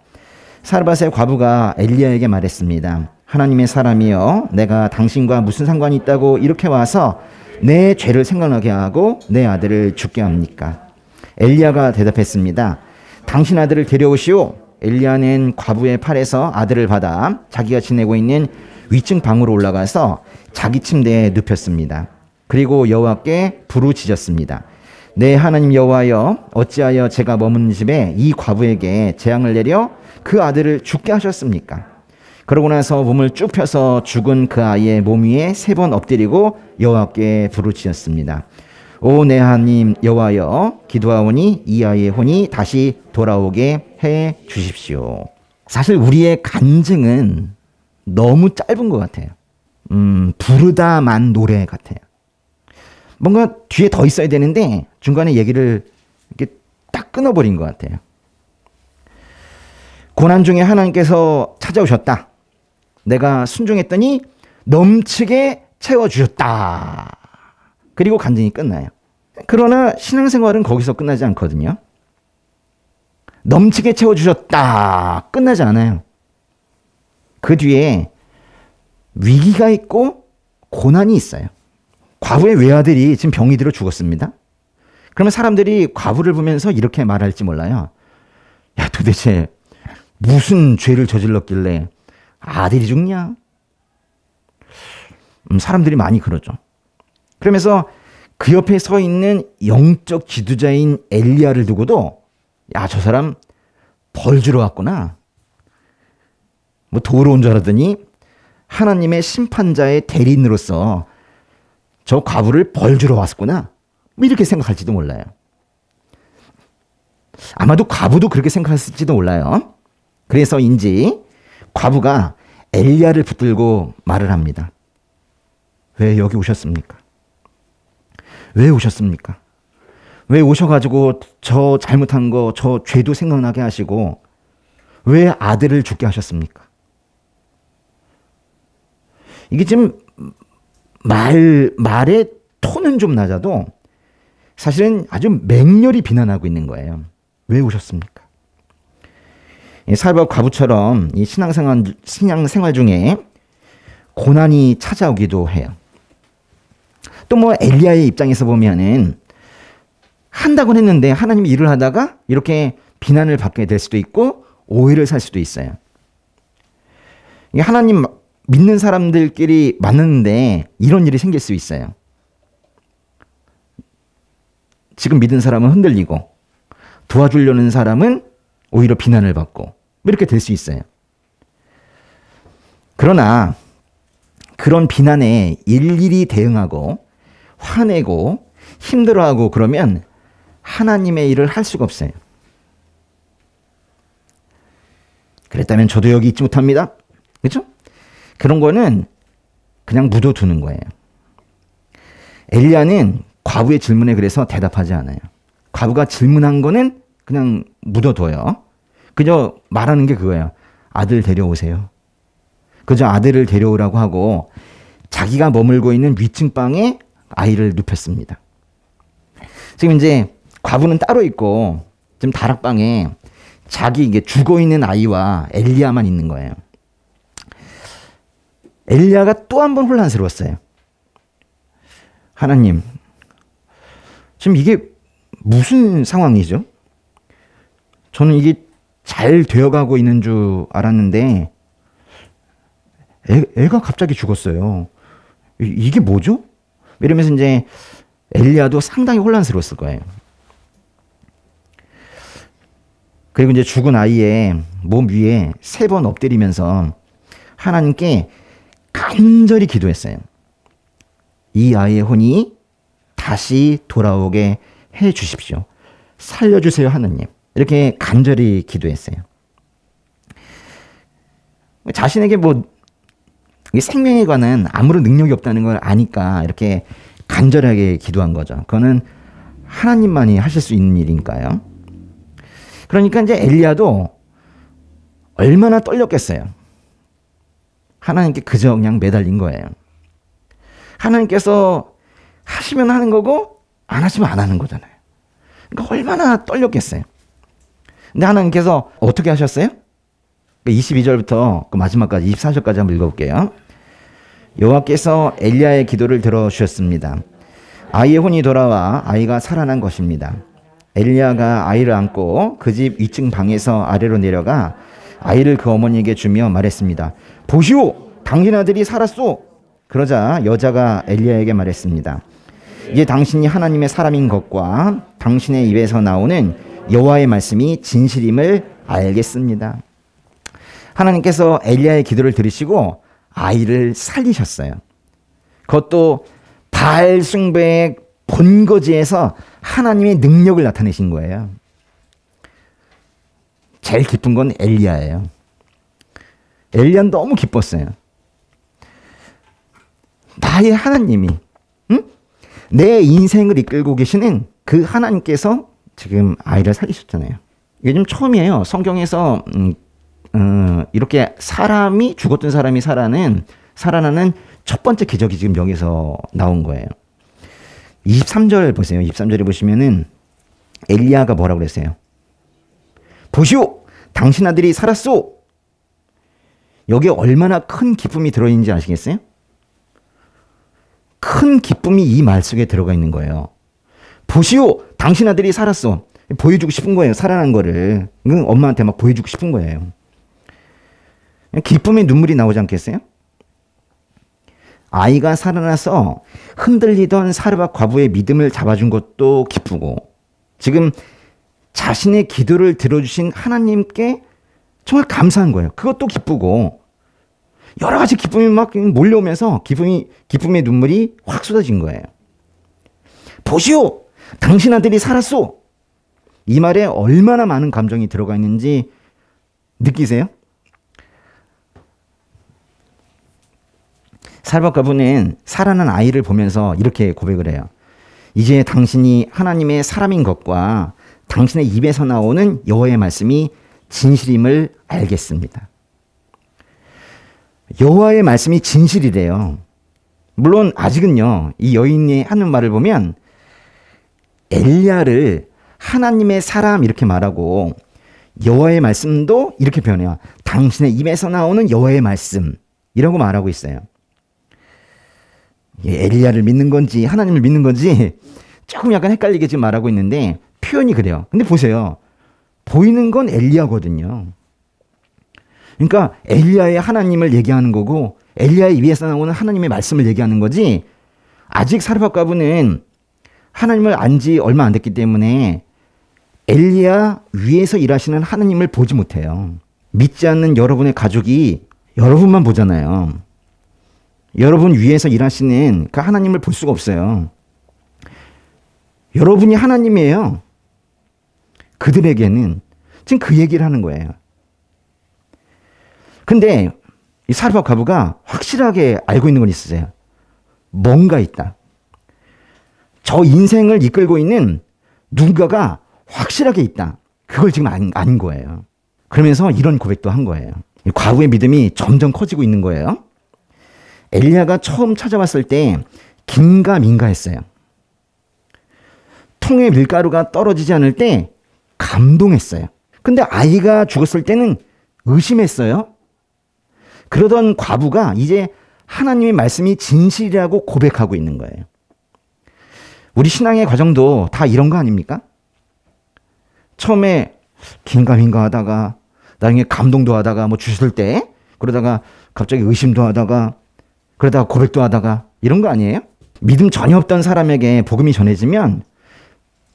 사르밧의 과부가 엘리야에게 말했습니다. 하나님의 사람이여, 내가 당신과 무슨 상관이 있다고 이렇게 와서 내 죄를 생각나게 하고 내 아들을 죽게 합니까? 엘리야가 대답했습니다. 당신 아들을 데려오시오. 엘리야는 과부의 팔에서 아들을 받아 자기가 지내고 있는 위층 방으로 올라가서 자기 침대에 눕혔습니다. 그리고 여호와께 부르짖었습니다. 내 하나님 여호와여, 어찌하여 제가 머무는 집에 이 과부에게 재앙을 내려 그 아들을 죽게 하셨습니까? 그러고 나서 몸을 쭉 펴서 죽은 그 아이의 몸 위에 3번 엎드리고 여호와께 부르짖었습니다. 오 내 하나님 여호와여, 기도하오니 이 아이의 혼이 다시 돌아오게 해 주십시오. 사실 우리의 간증은 너무 짧은 것 같아요. 부르다만 노래 같아요. 뭔가 뒤에 더 있어야 되는데 중간에 얘기를 이렇게 딱 끊어버린 것 같아요. 고난 중에 하나님께서 찾아오셨다. 내가 순종했더니 넘치게 채워주셨다. 그리고 간증이 끝나요. 그러나 신앙생활은 거기서 끝나지 않거든요. 넘치게 채워주셨다. 끝나지 않아요. 그 뒤에 위기가 있고 고난이 있어요. 과부의 외아들이 지금 병이 들어 죽었습니다. 그러면 사람들이 과부를 보면서 이렇게 말할지 몰라요. 야, 도대체 무슨 죄를 저질렀길래 아들이 죽냐? 사람들이 많이 그러죠. 그러면서 그 옆에 서 있는 영적 지도자인 엘리야를 두고도 야, 저 사람 벌 주러 왔구나. 뭐 도우러 온 줄 알았더니 하나님의 심판자의 대리인으로서 저 과부를 벌 주러 왔구나. 뭐 이렇게 생각할지도 몰라요. 아마도 과부도 그렇게 생각했을지도 몰라요. 그래서인지 과부가 엘리야를 붙들고 말을 합니다. 왜 여기 오셨습니까? 왜 오셨습니까? 왜 오셔가지고 저 잘못한 거, 저 죄도 생각나게 하시고 왜 아들을 죽게 하셨습니까? 이게 지금 말의 톤은 좀 낮아도 사실은 아주 맹렬히 비난하고 있는 거예요. 왜 오셨습니까? 사르밧 과부처럼 이 신앙생활 중에 고난이 찾아오기도 해요. 또 뭐 엘리야의 입장에서 보면은 한다고는 했는데 하나님이 일을 하다가 이렇게 비난을 받게 될 수도 있고 오해를 살 수도 있어요. 하나님 믿는 사람들끼리 만났는데 이런 일이 생길 수 있어요. 지금 믿은 사람은 흔들리고 도와주려는 사람은 오히려 비난을 받고 이렇게 될 수 있어요. 그러나 그런 비난에 일일이 대응하고 화내고 힘들어하고 그러면 하나님의 일을 할 수가 없어요. 그랬다면 저도 여기 있지 못합니다. 그렇죠? 그런 거는 그냥 묻어두는 거예요. 엘리야는 과부의 질문에 그래서 대답하지 않아요. 과부가 질문한 거는 그냥 묻어둬요. 그저 말하는 게 그거예요. 아들 데려오세요. 그저 아들을 데려오라고 하고 자기가 머물고 있는 위층 방에 아이를 눕혔습니다. 지금 이제 과부는 따로 있고 지금 다락방에 자기 이게 죽어 있는 아이와 엘리야만 있는 거예요. 엘리야가 또 한 번 혼란스러웠어요. 하나님, 지금 이게 무슨 상황이죠? 저는 이게 잘 되어가고 있는 줄 알았는데 애가 갑자기 죽었어요. 이게 뭐죠? 이러면서 이제 엘리야도 상당히 혼란스러웠을 거예요. 그리고 이제 죽은 아이의 몸 위에 3번 엎드리면서 하나님께 간절히 기도했어요. 이 아이의 혼이 다시 돌아오게 해 주십시오. 살려주세요, 하나님. 이렇게 간절히 기도했어요. 자신에게 생명에 관한 아무런 능력이 없다는 걸 아니까 이렇게 간절하게 기도한 거죠. 그거는 하나님만이 하실 수 있는 일이니까요. 그러니까 이제 엘리야도 얼마나 떨렸겠어요. 하나님께 그저 그냥 매달린 거예요. 하나님께서 하시면 하는 거고 안 하시면 안 하는 거잖아요. 그러니까 얼마나 떨렸겠어요. 근데 하나님께서 어떻게 하셨어요? 22절부터 그 마지막까지 24절까지 한번 읽어볼게요. 여호와께서 엘리야의 기도를 들어주셨습니다. 아이의 혼이 돌아와 아이가 살아난 것입니다. 엘리야가 아이를 안고 그 집 위층 방에서 아래로 내려가 아이를 그 어머니에게 주며 말했습니다. 보시오, 당신 아들이 살았소. 그러자 여자가 엘리야에게 말했습니다. 이제 당신이 하나님의 사람인 것과 당신의 입에서 나오는 여호와의 말씀이 진실임을 알겠습니다. 하나님께서 엘리야의 기도를 들으시고 아이를 살리셨어요. 그것도 바알 숭배의 본거지에서 하나님의 능력을 나타내신 거예요. 제일 기쁜 건 엘리야예요. 엘리야는 너무 기뻤어요. 나의 하나님이 내 인생을 이끌고 계시는 그 하나님께서 지금 아이를 살리셨잖아요. 이게 좀 처음이에요. 성경에서 이렇게 사람이 죽었던 사람이 살아나는 첫 번째 기적이 지금 여기서 나온 거예요. 23절 보세요. 23절에 보시면은 엘리야가 뭐라고 그랬어요? 보시오, 당신 아들이 살았소. 여기에 얼마나 큰 기쁨이 들어있는지 아시겠어요? 큰 기쁨이 이 말 속에 들어가 있는 거예요. 보시오, 당신 아들이 살았어. 보여주고 싶은 거예요. 살아난 거를. 엄마한테 막 보여주고 싶은 거예요. 기쁨의 눈물이 나오지 않겠어요? 아이가 살아나서 흔들리던 사르밧 과부의 믿음을 잡아준 것도 기쁘고, 지금 자신의 기도를 들어주신 하나님께 정말 감사한 거예요. 그것도 기쁘고, 여러 가지 기쁨이 막 몰려오면서 기쁨의 눈물이 확 쏟아진 거예요. 보시오, 당신 아들이 살았소. 이 말에 얼마나 많은 감정이 들어가 있는지 느끼세요? 사르밧 과부는 살아난 아이를 보면서 이렇게 고백을 해요. 이제 당신이 하나님의 사람인 것과 당신의 입에서 나오는 여호와의 말씀이 진실임을 알겠습니다. 여호와의 말씀이 진실이래요. 물론 아직은요, 이 여인이 하는 말을 보면 엘리야를 하나님의 사람 이렇게 말하고 여호와의 말씀도 이렇게 표현해요. 당신의 입에서 나오는 여호와의 말씀 이라고 말하고 있어요. 엘리야를 믿는 건지 하나님을 믿는 건지 조금 약간 헷갈리게 지금 말하고 있는데 표현이 그래요. 근데 보세요. 보이는 건 엘리야거든요. 그러니까 엘리야의 하나님을 얘기하는 거고 엘리야의 입에서 나오는 하나님의 말씀을 얘기하는 거지, 아직 사르밧 과부는 하나님을 안 지 얼마 안 됐기 때문에 엘리야 위에서 일하시는 하나님을 보지 못해요. 믿지 않는 여러분의 가족이 여러분만 보잖아요. 여러분 위에서 일하시는 그 하나님을 볼 수가 없어요. 여러분이 하나님이에요. 그들에게는 지금 그 얘기를 하는 거예요. 근데 이 사르밧 과부가 확실하게 알고 있는 건 있으세요. 뭔가 있다. 저 인생을 이끌고 있는 누군가가 확실하게 있다. 그걸 지금 아는 거예요. 그러면서 이런 고백도 한 거예요. 과부의 믿음이 점점 커지고 있는 거예요. 엘리야가 처음 찾아왔을 때 긴가민가했어요. 통에 밀가루가 떨어지지 않을 때 감동했어요. 근데 아이가 죽었을 때는 의심했어요. 그러던 과부가 이제 하나님의 말씀이 진실이라고 고백하고 있는 거예요. 우리 신앙의 과정도 다 이런 거 아닙니까? 처음에 긴가민가 하다가 나중에 감동도 하다가 뭐 주실 때 그러다가 갑자기 의심도 하다가 그러다가 고백도 하다가 이런 거 아니에요? 믿음 전혀 없던 사람에게 복음이 전해지면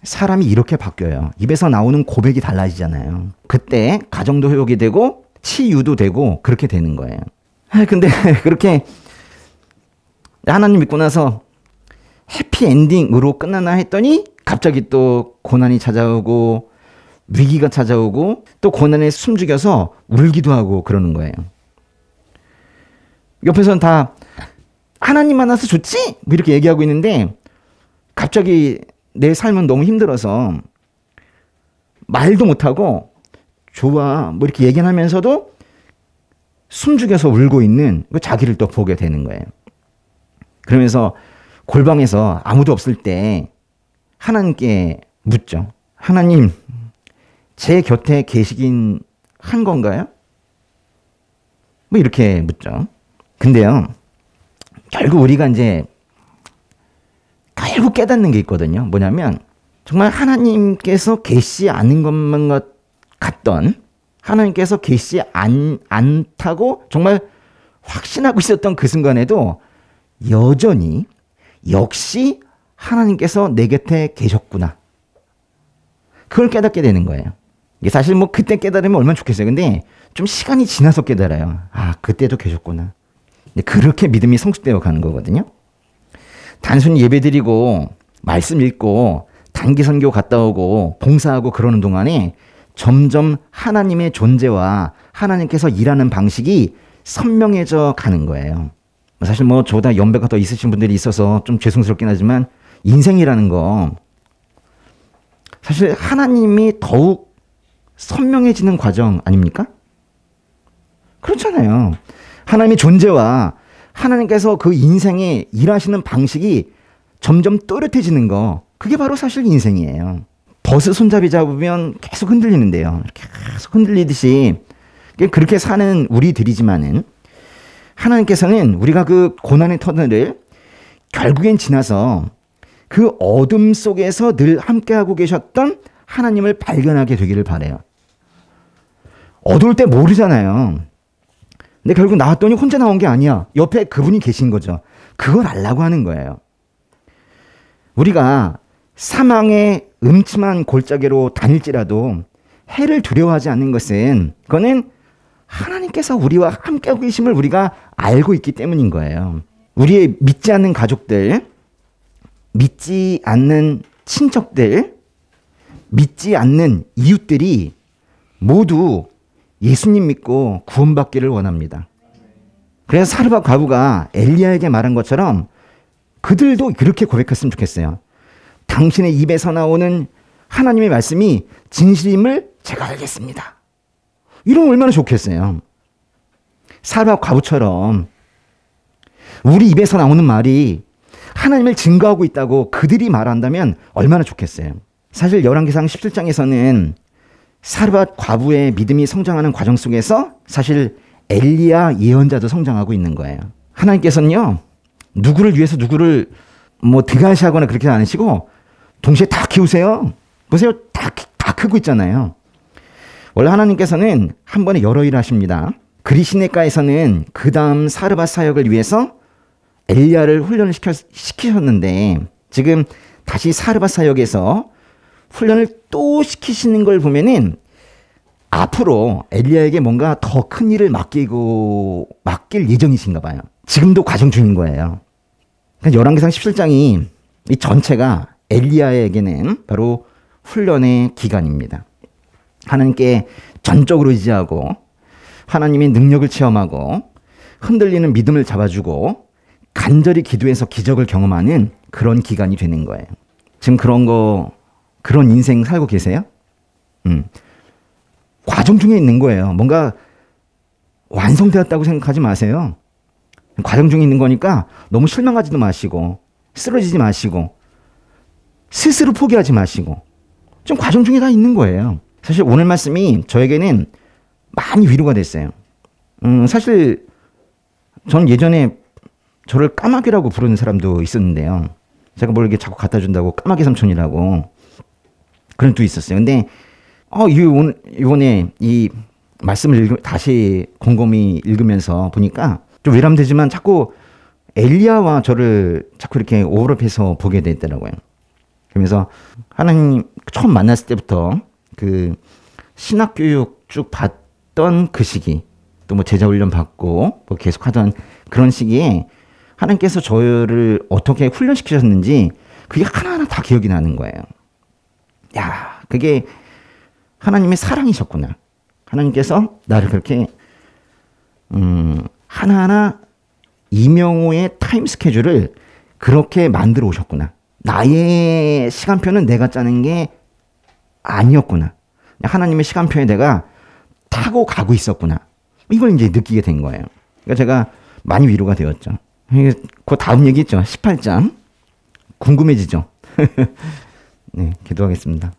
사람이 이렇게 바뀌어요. 입에서 나오는 고백이 달라지잖아요. 그때 가정도 회복이 되고 치유도 되고 그렇게 되는 거예요. 근데 그렇게 하나님 믿고 나서 해피엔딩으로 끝나나 했더니 갑자기 또 고난이 찾아오고 위기가 찾아오고 또 고난에 숨죽여서 울기도 하고 그러는 거예요. 옆에서는 다 하나님 만나서 좋지? 뭐 이렇게 얘기하고 있는데 갑자기 내 삶은 너무 힘들어서 말도 못하고 좋아 뭐 이렇게 얘기하면서도 숨죽여서 울고 있는 자기를 또 보게 되는 거예요. 그러면서 골방에서 아무도 없을 때 하나님께 묻죠. 하나님, 제 곁에 계시긴 한 건가요? 뭐 이렇게 묻죠. 근데요, 결국 우리가 이제 결국 깨닫는 게 있거든요. 뭐냐면 정말 하나님께서 계시지 않은 것만 같던 하나님께서 계시지 않다고 정말 확신하고 있었던 그 순간에도 여전히 역시 하나님께서 내 곁에 계셨구나. 그걸 깨닫게 되는 거예요. 이게 사실 뭐 그때 깨달으면 얼마나 좋겠어요. 근데 좀 시간이 지나서 깨달아요. 아, 그때도 계셨구나. 근데 그렇게 믿음이 성숙되어 가는 거거든요. 단순히 예배드리고 말씀 읽고 단기 선교 갔다 오고 봉사하고 그러는 동안에 점점 하나님의 존재와 하나님께서 일하는 방식이 선명해져 가는 거예요. 사실 뭐 저보다 연배가 더 있으신 분들이 있어서 좀 죄송스럽긴 하지만 인생이라는 거 사실 하나님이 더욱 선명해지는 과정 아닙니까? 그렇잖아요. 하나님의 존재와 하나님께서 그 인생에 일하시는 방식이 점점 또렷해지는 거, 그게 바로 사실 인생이에요. 버스 손잡이 잡으면 계속 흔들리는데요. 이렇게 계속 흔들리듯이 그렇게 사는 우리들이지만은 하나님께서는 우리가 그 고난의 터널을 결국엔 지나서 그 어둠 속에서 늘 함께하고 계셨던 하나님을 발견하게 되기를 바라요. 어두울 때 모르잖아요. 근데 결국 나왔더니 혼자 나온 게 아니야. 옆에 그분이 계신 거죠. 그걸 알라고 하는 거예요. 우리가 사망의 음침한 골짜기로 다닐지라도 해를 두려워하지 않는 것은 그거는 하나님께서 우리와 함께하고 계심을 우리가 알고 있기 때문인 거예요. 우리의 믿지 않는 가족들, 믿지 않는 친척들, 믿지 않는 이웃들이 모두 예수님 믿고 구원받기를 원합니다. 그래서 사르밧 과부가 엘리야에게 말한 것처럼 그들도 그렇게 고백했으면 좋겠어요. 당신의 입에서 나오는 하나님의 말씀이 진실임을 제가 알겠습니다. 이러면 얼마나 좋겠어요. 사르밧 과부처럼 우리 입에서 나오는 말이 하나님을 증거하고 있다고 그들이 말한다면 얼마나 좋겠어요. 사실 열왕기상 17장에서는 사르밧 과부의 믿음이 성장하는 과정 속에서 사실 엘리야 예언자도 성장하고 있는 거예요. 하나님께서는요, 누구를 위해서 누구를 뭐 등한시하거나 그렇게 안 하시고 동시에 다 키우세요. 보세요. 다 크고 있잖아요. 원래 하나님께서는 한 번에 여러 일을 하십니다. 그리시네가에서는 그 다음 사르밧 사역을 위해서 엘리야를 훈련을 시키셨는데 지금 다시 사르밧 사역에서 훈련을 또 시키시는 걸 보면은 앞으로 엘리야에게 뭔가 더 큰 일을 맡길 예정이신가 봐요. 지금도 과정 중인 거예요. 그러니까 열왕기상 17장이 이 전체가 엘리야에게는 바로 훈련의 기간입니다. 하나님께 전적으로 의지하고 하나님의 능력을 체험하고 흔들리는 믿음을 잡아주고 간절히 기도해서 기적을 경험하는 그런 기간이 되는 거예요. 지금 그런 인생 살고 계세요? 과정 중에 있는 거예요. 뭔가 완성되었다고 생각하지 마세요. 과정 중에 있는 거니까 너무 실망하지도 마시고 쓰러지지 마시고 스스로 포기하지 마시고 좀 과정 중에 다 있는 거예요. 사실 오늘 말씀이 저에게는 많이 위로가 됐어요. 사실 전 예전에 저를 까마귀라고 부르는 사람도 있었는데요. 제가 뭘 이렇게 자꾸 갖다 준다고 까마귀 삼촌이라고 그런 또 있었어요. 근데 이번에 이 말씀을 다시 곰곰이 읽으면서 보니까 좀 외람되지만 자꾸 엘리야와 저를 자꾸 이렇게 오버랩해서 보게 되더라고요. 그러면서 하나님 처음 만났을 때부터 그 신학교육 쭉 받던 그 시기, 또 뭐 제자훈련 받고 뭐 계속 하던 그런 시기에 하나님께서 저를 어떻게 훈련시키셨는지 그게 하나하나 다 기억이 나는 거예요. 야, 그게 하나님의 사랑이셨구나. 하나님께서 나를 그렇게 하나하나 이명호의 타임 스케줄을 그렇게 만들어 오셨구나. 나의 시간표는 내가 짜는 게 아니었구나. 하나님의 시간표에 내가 타고 가고 있었구나. 이걸 이제 느끼게 된 거예요. 그러니까 제가 많이 위로가 되었죠. 그 다음 얘기 있죠. 18장. 궁금해지죠? 네, 기도하겠습니다.